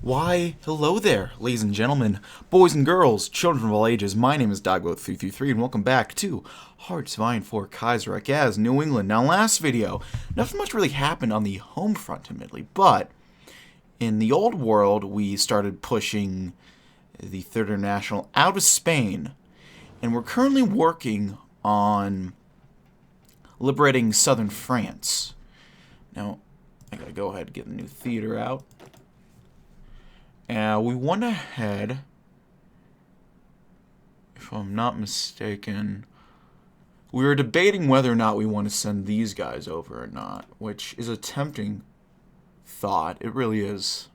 Why, hello there, ladies and gentlemen, boys and girls, children of all ages. My name is DB333, and welcome back to Hearts Vying for Kaiserreich as New England. Now, last video, nothing much really happened on the home front, admittedly, but in the old world, we started pushing the Third International out of Spain, and we're currently working on liberating southern France. Now, I gotta go ahead and get the new theater out. We went ahead, if I'm not mistaken, we were debating whether or not we want to send these guys over or not, which is a tempting thought. It really is.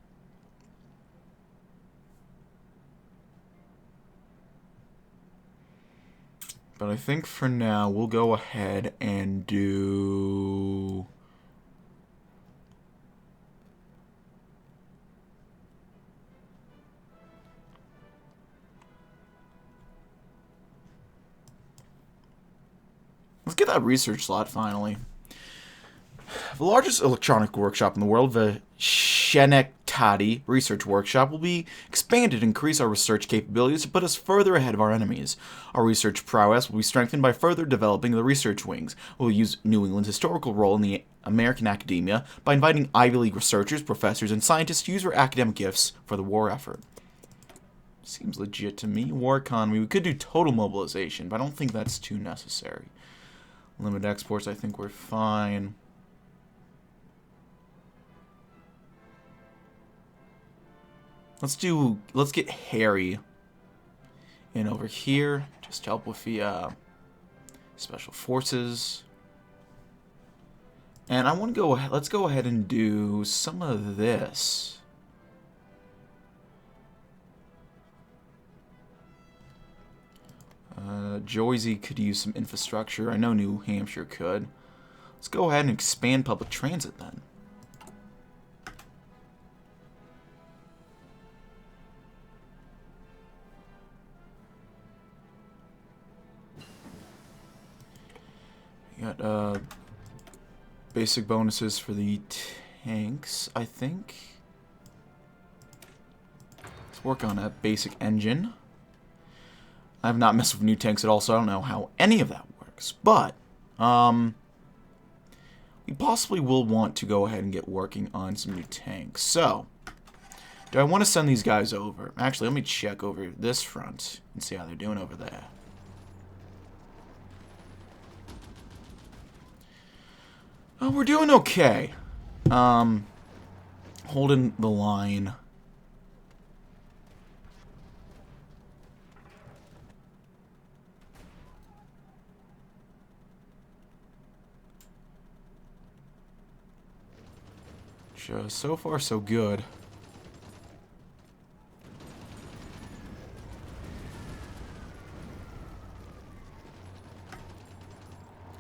But I think for now, we'll go ahead and do... Let's get that research slot, finally. The largest electronic workshop in the world, the Schenectady Research Workshop, will be expanded to increase our research capabilities to put us further ahead of our enemies. Our research prowess will be strengthened by further developing the research wings. We'll use New England's historical role in the American academia by inviting Ivy League researchers, professors, and scientists to use their academic gifts for the war effort. Seems legit to me. War economy. We could do total mobilization, but I don't think that's too necessary. Limit exports, I think we're fine. Let's get Harry in over here. Just help with the special forces. And I want to go ahead, let's go ahead and do some of this. Jersey could use some infrastructure. I know New Hampshire could. Let's go ahead and expand public transit then. You got basic bonuses for the tanks, I think. Let's work on a basic engine. I have not messed with new tanks at all, so I don't know how any of that works. But, we possibly will want to go ahead and get working on some new tanks. So, do I want to send these guys over? Actually, let me check over this front and see how they're doing over there. Oh, we're doing okay. Holding the line. So far, so good.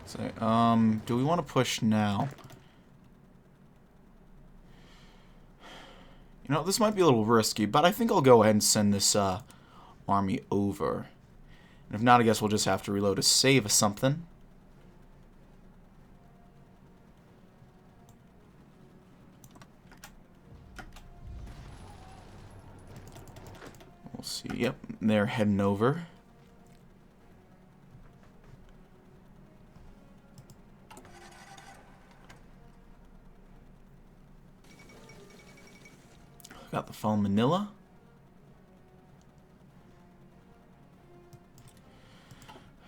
So, do we want to push now? You know, this might be a little risky, but I think I'll go ahead and send this army over. And if not, I guess we'll just have to reload to save something. See, yep, they're heading over. Got the phone Manila.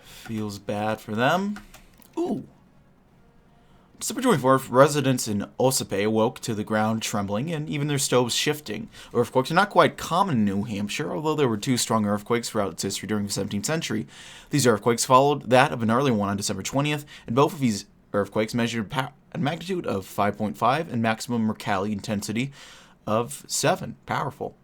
Feels bad for them. Ooh. December 24th, residents in Ossipee awoke to the ground trembling and even their stoves shifting. Earthquakes are not quite common in New Hampshire, although there were two strong earthquakes throughout its history during the 17th century. These earthquakes followed that of an earlier one on December 20th, and both of these earthquakes measured a magnitude of 5.5 and maximum Mercalli intensity of 7. Powerful.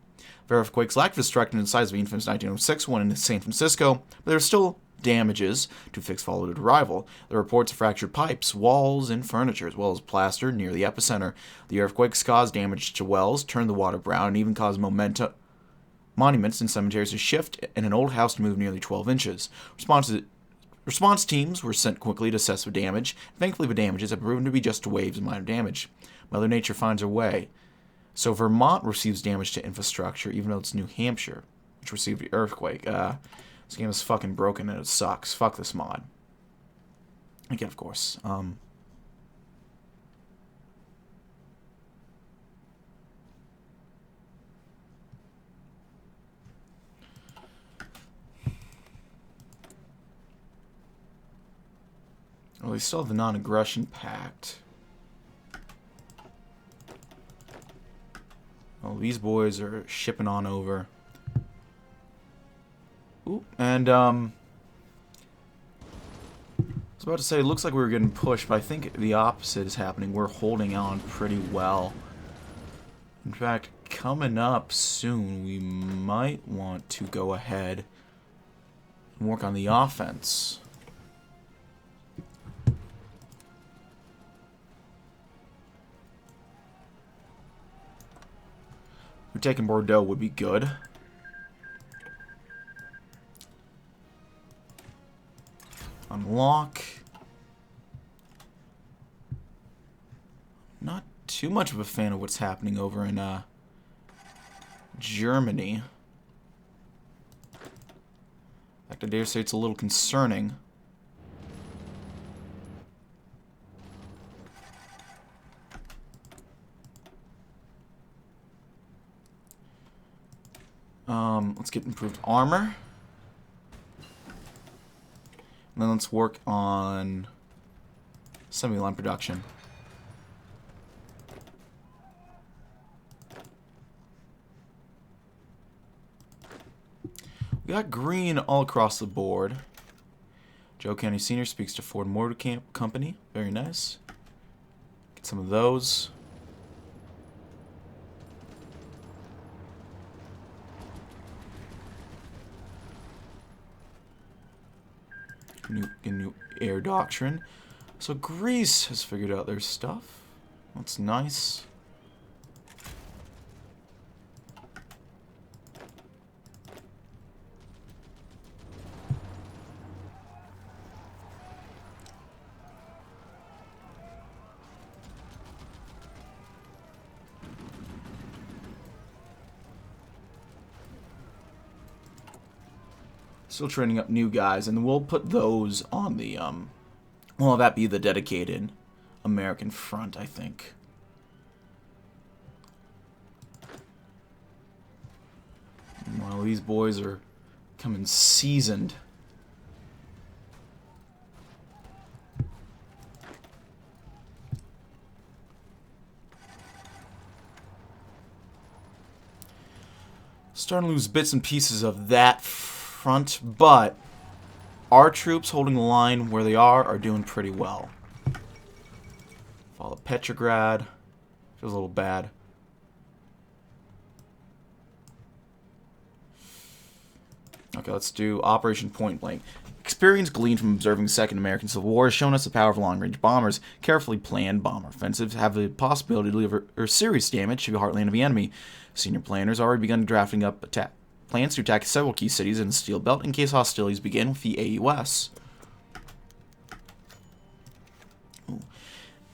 The earthquakes lacked destruction in the size of the infamous 1906 one in San Francisco, but there were still damages to fix followed arrival. The reports of fractured pipes, walls, and furniture, as well as plaster near the epicenter. The earthquakes caused damage to wells, turned the water brown, and even caused monuments and cemeteries to shift, and an old house to move nearly 12 inches. Response teams were sent quickly to assess the damage. Thankfully, the damages have proven to be just waves of minor damage. Mother Nature finds her way. So Vermont receives damage to infrastructure, even though it's New Hampshire, which received the earthquake. This game is fucking broken and it sucks. Fuck this mod. Again, of course. Well, we still have the non-aggression pact. Well, these boys are shipping on over. Ooh, and, I was about to say, it looks like we were getting pushed, but I think the opposite is happening. We're holding on pretty well. In fact, coming up soon, we might want to go ahead and work on the offense. Taking Bordeaux would be good. Unlock. Not too much of a fan of what's happening over in Germany. In fact, I dare say it's a little concerning. Let's get improved armor. And then let's work on semi-line production. We got green all across the board. Joe County Sr. speaks to Ford Motor Company. Very nice. Get some of those. New air doctrine. So Greece has figured out their stuff. That's nice. Still training up new guys, and we'll put those on the, well, that be the dedicated American front, I think. While these boys are coming seasoned. Starting to lose bits and pieces of that front, but our troops holding the line where they are doing pretty well. Follow Petrograd. Feels a little bad. Okay, let's do Operation Point Blank. Experience gleaned from observing the Second American Civil War has shown us the power of long-range bombers. Carefully planned bomber offensives have the possibility to deliver serious damage to the heartland of the enemy. Senior planners already begun drafting up plans to attack several key cities in the Steel Belt in case hostilities begin with the AUS.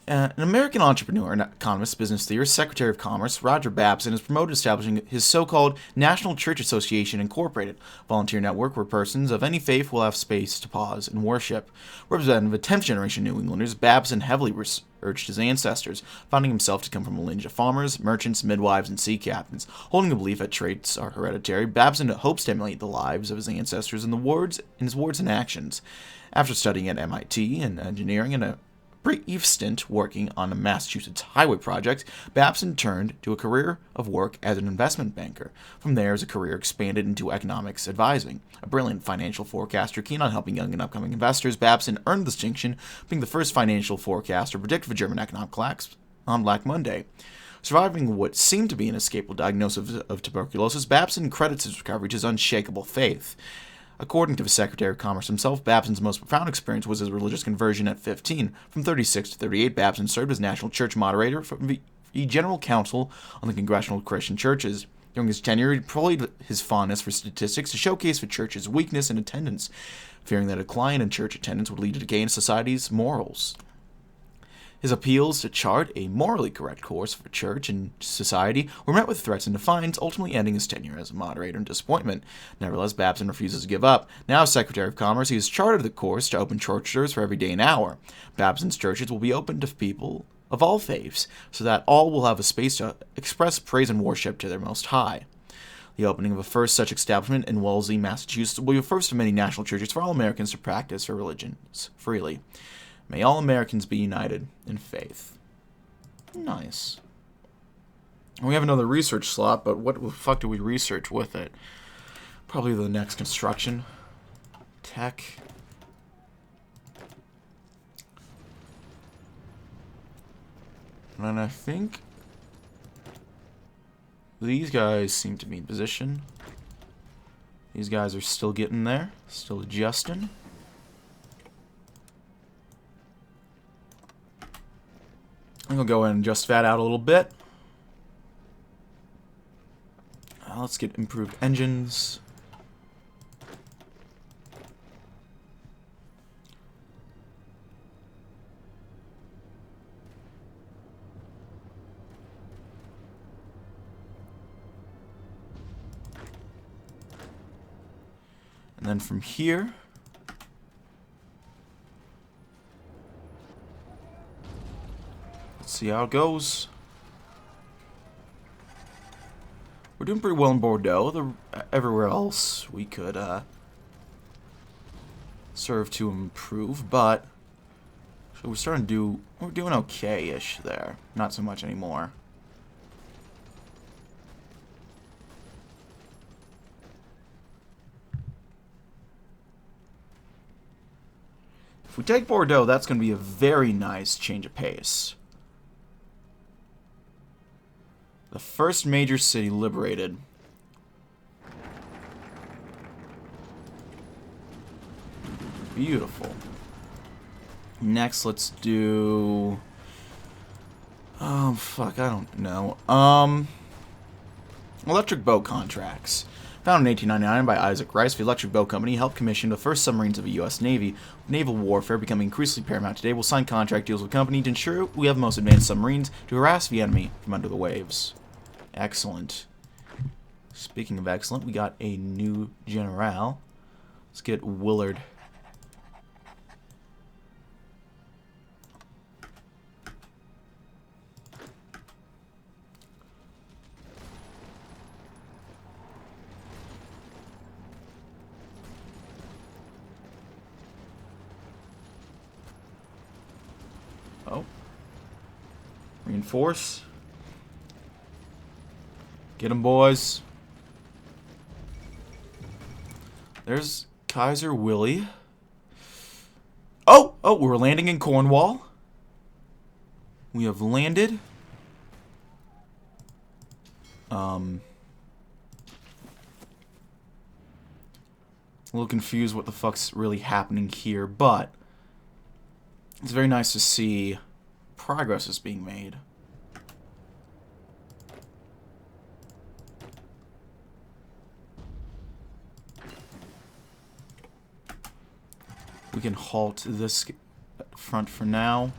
An American entrepreneur and economist, business theorist, Secretary of Commerce, Roger Babson, has promoted establishing his so-called National Church Association Incorporated, volunteer network where persons of any faith will have space to pause and worship. Representative of 10th generation New Englanders, Babson heavily researched his ancestors, finding himself to come from a lineage of farmers, merchants, midwives, and sea captains. Holding the belief that traits are hereditary, Babson hopes to emulate the lives of his ancestors in his words and actions. After studying at MIT and engineering and a brief stint working on a Massachusetts highway project, Babson turned to a career of work as an investment banker. From there, his career expanded into economics advising. A brilliant financial forecaster keen on helping young and upcoming investors, Babson earned the distinction of being the first financial forecaster to predict the German economic collapse on Black Monday. Surviving what seemed to be an escapable diagnosis of tuberculosis, Babson credits his recovery to his unshakable faith. According to the Secretary of Commerce himself, Babson's most profound experience was his religious conversion at 15. From 36 to 38, Babson served as National Church Moderator for the General Council on the Congressional Christian Churches. During his tenure, he deployed his fondness for statistics to showcase the church's weakness in attendance, fearing that a decline in church attendance would lead to decay in society's morals. His appeals to chart a morally correct course for church and society were met with threats and defiance, ultimately ending his tenure as a moderator in disappointment. Nevertheless, Babson refuses to give up. Now as Secretary of Commerce, he has chartered the course to open church doors for every day and hour. Babson's churches will be open to people of all faiths, so that all will have a space to express praise and worship to their Most High. The opening of a first such establishment in Wellesley, Massachusetts, will be the first of many national churches for all Americans to practice their religions freely. May all Americans be united in faith. Nice. We have another research slot, but what the fuck do we research with it? Probably the next construction. Tech. And I think these guys seem to be in position. These guys are still getting there, still adjusting. I'm going to go ahead and adjust that out a little bit. Let's get improved engines. And then from here, let's see how it goes. We're doing pretty well in Bordeaux. Everywhere else we could serve to improve, but so we're doing okay-ish there. Not so much anymore. If we take Bordeaux, that's going to be a very nice change of pace. The first major city liberated. Beautiful. Next, let's do... Oh, fuck, I don't know. Electric boat contracts. Founded in 1899 by Isaac Rice, the Electric Boat Company helped commission the first submarines of the U.S. Navy. With naval warfare becoming increasingly paramount today, we'll sign contract deals with the company to ensure we have the most advanced submarines to harass the enemy from under the waves. Excellent. Speaking of excellent, we got a new general. Let's get Willard. Oh. Reinforce. Get 'em, boys. There's Kaiser Willie. Oh, we're landing in Cornwall. We have landed. A little confused what the fuck's really happening here, but it's very nice to see progress is being made. We can halt this front for now.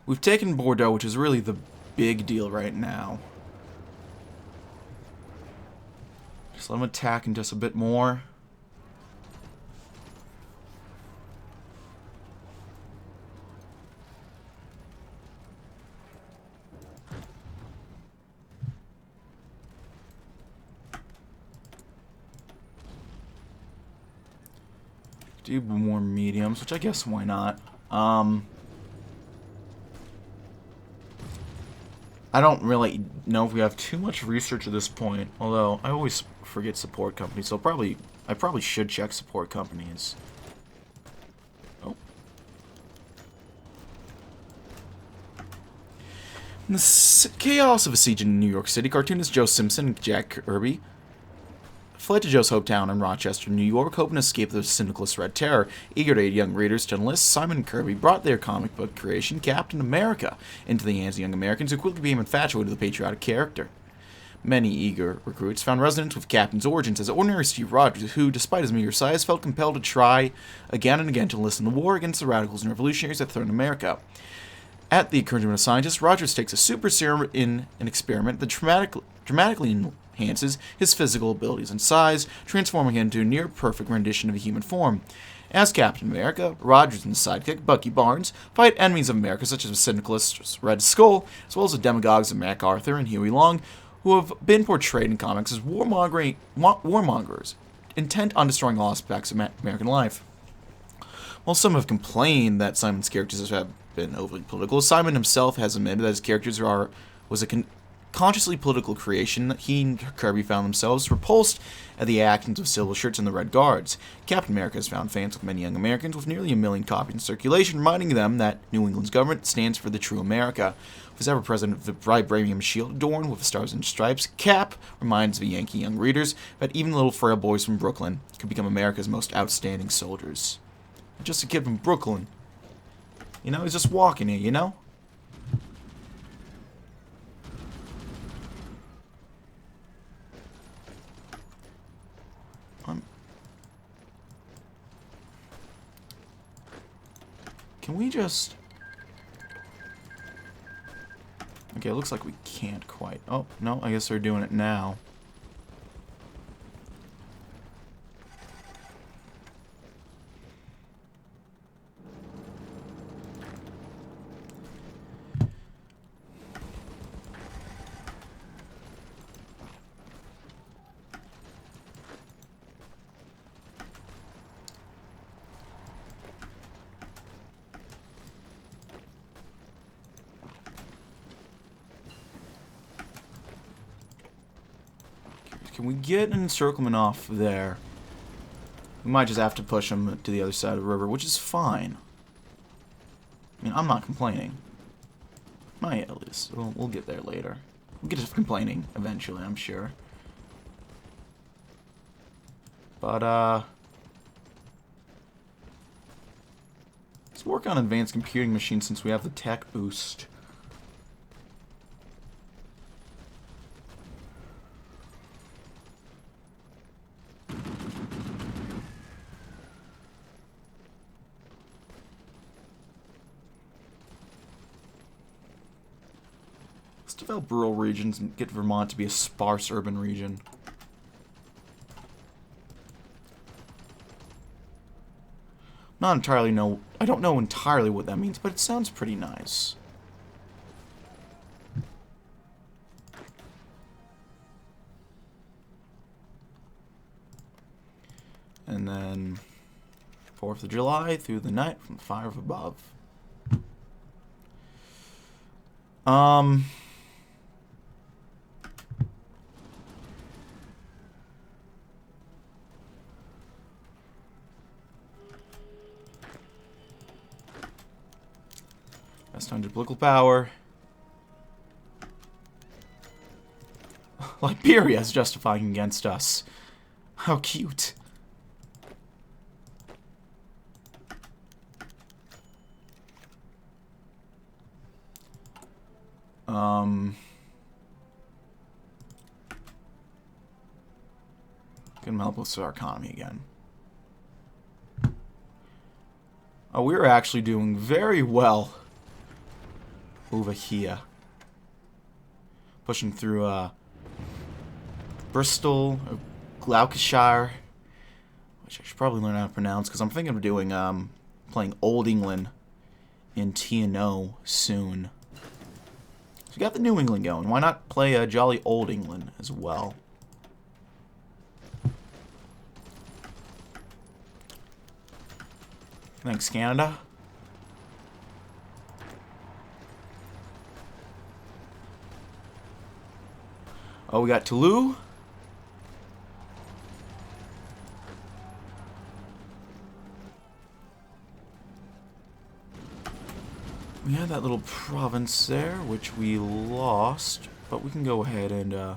We've taken Bordeaux, which is really the big deal right now. Just let them attack in just a bit more. Do more mediums, which I guess why not. I don't really know if we have too much research at this point, although I always forget support companies, so I probably should check support companies. Oh. In the chaos of a siege in New York City, cartoonist Joe Simpson and Jack Kirby fled to Joe's hometown in Rochester, New York, hoping to escape the syndicalist Red Terror. Eager to aid young readers to enlist, Simon and Kirby brought their comic book creation, Captain America, into the hands of young Americans who quickly became infatuated with the patriotic character. Many eager recruits found resonance with Captain's origins as ordinary Steve Rogers, who, despite his meager size, felt compelled to try again and again to enlist in the war against the radicals and revolutionaries that threatened America. At the encouragement of scientists, Rogers takes a super serum in an experiment that dramatically enhances his physical abilities and size, transforming him into a near-perfect rendition of a human form. As Captain America, Rogers and his sidekick, Bucky Barnes, fight enemies of America such as the Syndicalist Red Skull, as well as the demagogues of MacArthur and Huey Long, who have been portrayed in comics as warmongers, intent on destroying all aspects of American life. While some have complained that Simon's characters have been overly political, Simon himself has admitted that his characters was a consciously political creation. He and Kirby found themselves repulsed at the actions of Silver Shirts and the Red Guards. Captain America has found fans with many young Americans, with nearly 1 million copies in circulation, reminding them that New England's government stands for the true America. With his ever-present vibranium shield adorned with stars and stripes, Cap reminds the Yankee young readers that even little frail boys from Brooklyn could become America's most outstanding soldiers. Just a kid from Brooklyn. You know, he's just walking here, you know? Can we just... Okay, it looks like we can't quite... Oh, no, I guess they're doing it now. Can we get an encirclement off there? We might just have to push them to the other side of the river, which is fine. I mean, I'm not complaining. Might at least. We'll get there later. We'll get to complaining eventually, I'm sure. But, let's work on advanced computing machines since we have the tech boost. Let's develop rural regions and get Vermont to be a sparse urban region. Not entirely know. I don't know entirely what that means, but it sounds pretty nice. And then 4th of July through the night from the fire of above. Best time to political power. Liberia is justifying against us. How cute. Gonna help us with our economy again. Oh, we're actually doing very well over here. Pushing through Bristol, or Gloucestershire, which I should probably learn how to pronounce because I'm thinking of doing playing Old England in TNO soon. So we got the New England going. Why not play jolly Old England as well? Thanks, Canada. Oh, we got Toulouse. We had that little province there, which we lost, but we can go ahead and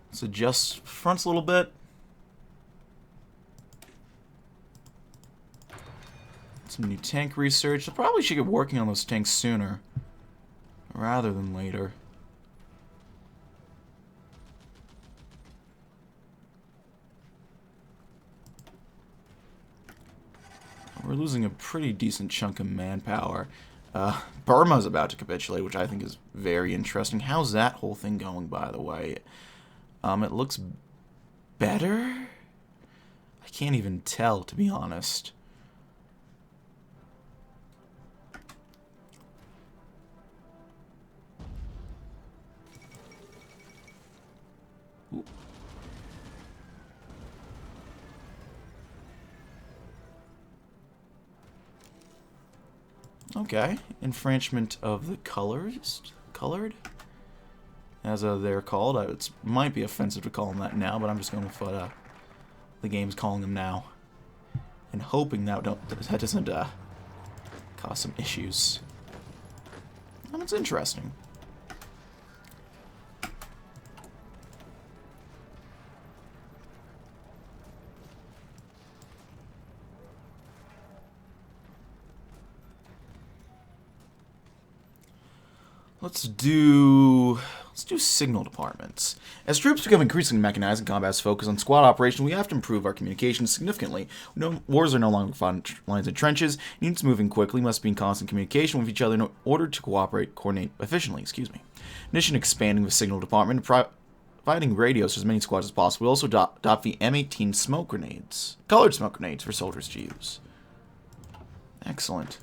let's adjust fronts a little bit. Some new tank research. I probably should get working on those tanks sooner rather than later. We're losing a pretty decent chunk of manpower. Burma's about to capitulate, which I think is very interesting. How's that whole thing going, by the way? It looks better? I can't even tell, to be honest. Ooh. Okay, infringement of the colored, as they're called. It might be offensive to call them that now, but I'm just going with what the game's calling them now, and hoping that doesn't cause some issues. And it's interesting. Let's do signal departments. As troops become increasingly mechanized and combat's focus on squad operation, we have to improve our communications significantly. Wars are no longer fought lines and trenches. Units moving quickly must be in constant communication with each other in order to coordinate efficiently. In addition to expanding the signal department, providing radios to as many squads as possible, we also adopt the M18 smoke grenades, colored smoke grenades for soldiers to use. Excellent.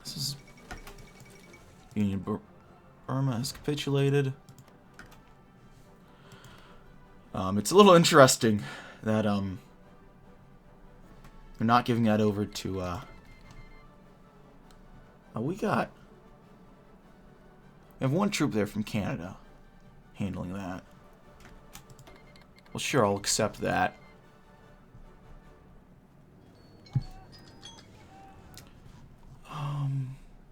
This is Union Burma has capitulated. It's a little interesting that they're not giving that over to we have one troop there from Canada handling that. Well, sure, I'll accept that.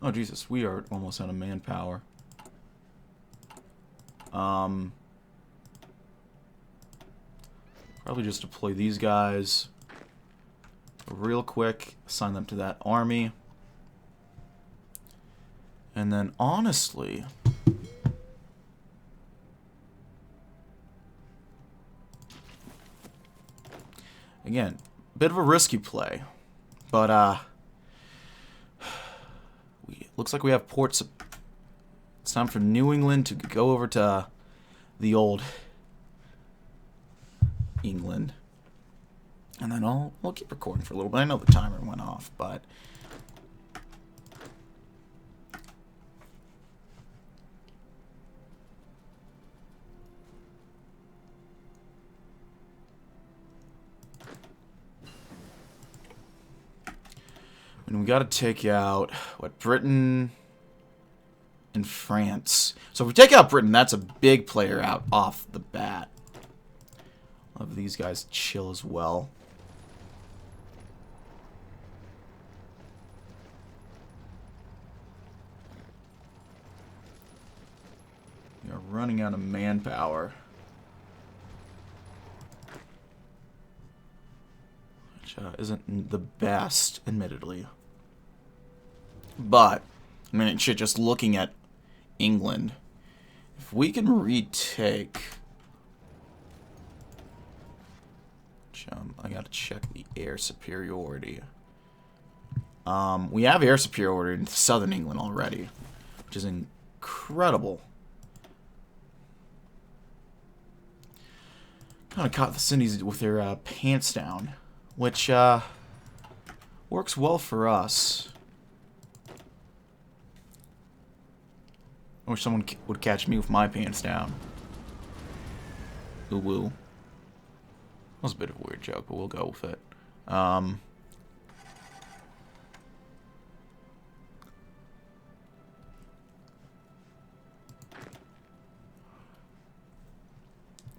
Oh, Jesus, we are almost out of manpower. Probably just deploy these guys real quick, assign them to that army. And then, honestly, again, bit of a risky play, but looks like we have ports. It's time for New England to go over to the old England. And then I'll keep recording for a little bit. I know the timer went off, but and we got to take out, what, Britain and France. So if we take out Britain, that's a big player out off the bat. I'll have these guys chill as well. We are running out of manpower. Which isn't the best, admittedly. But, I mean, shit, just looking at England, if we can retake... I gotta check the air superiority. We have air superiority in southern England already, which is incredible. Kind of caught the Cindies with their pants down, which works well for us. I wish someone would catch me with my pants down. Ooh woo. That was a bit of a weird joke, but we'll go with it.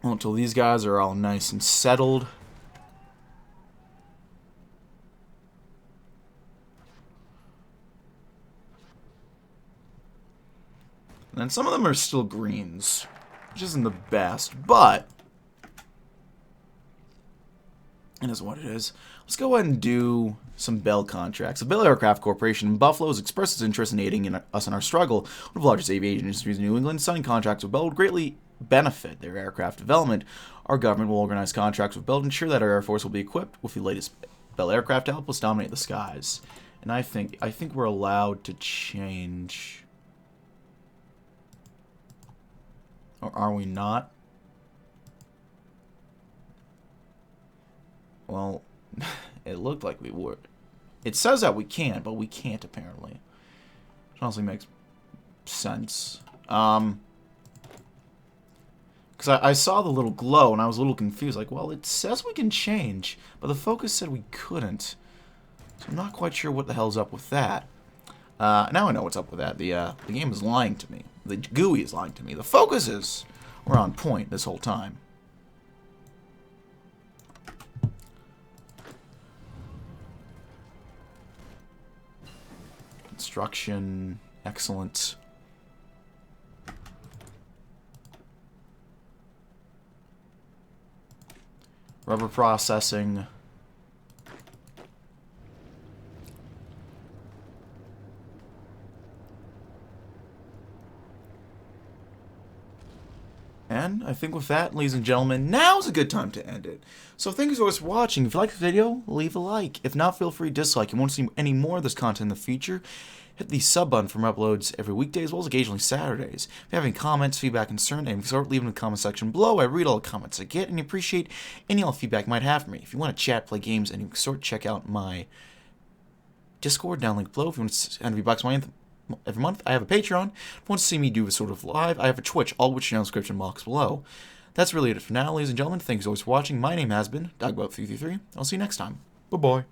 Until these guys are all nice and settled. And then some of them are still greens, which isn't the best, but it is what it is. Let's go ahead and do some Bell contracts. The Bell Aircraft Corporation in Buffalo has expressed its interest in aiding us in our struggle. One of the largest aviation industries in New England, signing contracts with Bell would greatly benefit their aircraft development. Our government will organize contracts with Bell to ensure that our Air Force will be equipped with the latest Bell aircraft to help us dominate the skies. And I think we're allowed to change. Or are we not? Well, it looked like we were. It says that we can, but we can't apparently. Which honestly makes sense. Because I saw the little glow and I was a little confused. Like, well, it says we can change, but the focus said we couldn't. So I'm not quite sure what the hell's up with that. Now I know what's up with that. The game is lying to me. The GUI is lying to me. The focuses were on point this whole time. Construction, excellent. Rubber processing. And I think with that, ladies and gentlemen, now's a good time to end it. So thank you so much for watching. If you like the video, leave a like. If not, feel free to dislike. If you want to see any more of this content in the future, hit the sub button for uploads every weekday as well as occasionally Saturdays. If you have any comments, feedback, concern, and start leaving in the comment section below. I read all the comments I get and appreciate any all feedback you might have for me. If you want to chat, play games, and sort, check out my Discord down link below. If you want to send $100 my every month, I have a Patreon. If you want to see me do a sort of live, I have a Twitch, all which are in the description box below. That's really it for now, ladies and gentlemen. Thanks always for watching. My name has been DB333. I'll see you next time. Bye-bye.